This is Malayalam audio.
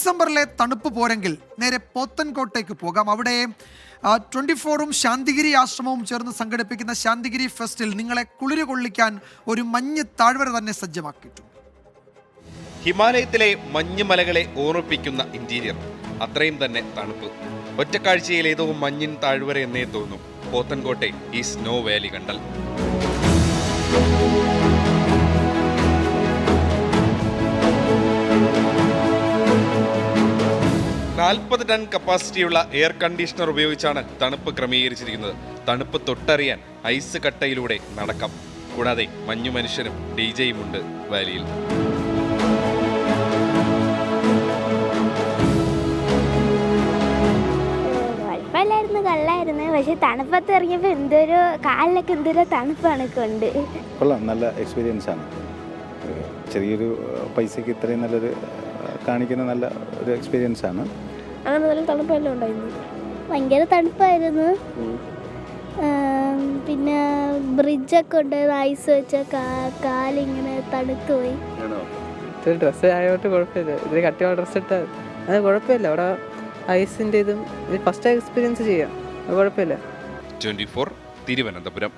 ഡിസംബറിലെ തണുപ്പ് പോരെങ്കിൽ നേരെ പോത്തൻകോട്ടേക്ക് പോകാം. അവിടെ 24ഉം ശാന്തിഗിരി ആശ്രമവും ചേർന്ന് സംഘടിപ്പിക്കുന്ന ശാന്തിഗിരി ഫെസ്റ്റിൽ നിങ്ങളെ കുളിര് കൊള്ളിക്കാൻ ഒരു മഞ്ഞ് താഴ്വര തന്നെ സജ്ജമാക്കിയിട്ടുണ്ട്. ഹിമാലയത്തിലെ മഞ്ഞുമലകളെ ഓർമ്മിപ്പിക്കുന്ന ഇന്റീരിയർ, അത്രയും തന്നെ തണുപ്പ്. ഒറ്റക്കാഴ്ചയിൽ ഏതോ മഞ്ഞിൻ താഴ്വര എന്നേ തോന്നും പോത്തൻകോട്ടെ ഈ സ്നോ വാലി കണ്ടാൽ. 40 ടൺ കപ്പാസിറ്റിയുള്ള എയർ കണ്ടീഷണർ ഉപയോഗിച്ചാണ് തണുപ്പ് ക്രമീകരിച്ചിരിക്കുന്നത്. തണുപ്പ് തൊട്ടറിയാൻ ഐസ് കട്ടയിലൂടെ നടക്കാം. കൂടാതെ മഞ്ഞു മനുഷ്യനും ഡിജെയും ഉണ്ട് വാലിയിൽ. കള്ളായിരുന്നു, പക്ഷെ തണുപ്പത്ത് ഇറങ്ങിയപ്പോൾ എന്തൊരു കാലിലൊക്കെ എന്തൊരു തണുപ്പാണ് കൊണ്ട്. കൊള്ളാം, നല്ല എക്സ്പീരിയൻസ് ആണ്. ചെറിയൊരു പൈസക്ക് ഇത്രയും നല്ലൊരു കാണിക്കുന്ന നല്ല ഒരു എക്സ്പീരിയൻസ് ആണ്. അങ്ങനെ നല്ല തണുപ്പെല്ലാം ഉണ്ടായിരുന്നു, ഭയങ്കര തണുപ്പായിരുന്നു. പിന്നെ ബ്രിഡ്ജൊക്കെ ഉണ്ടായിരുന്നു, ഐസ് വെച്ച കാലിങ്ങനെ തണുത്തു പോയി. ഡ്രസ്സ് ആയോട്ട് കുഴപ്പമില്ല, ഇതിൽ കട്ടിയുള്ള ഡ്രസ്സ് ഇട്ടാൽ അത് കുഴപ്പമില്ല. അവിടെ ഐസിൻ്റെ ഇതും ഫസ്റ്റ് എക്സ്പീരിയൻസ് ചെയ്യാം, അത് കുഴപ്പമില്ല. 24 തിരുവനന്തപുരം.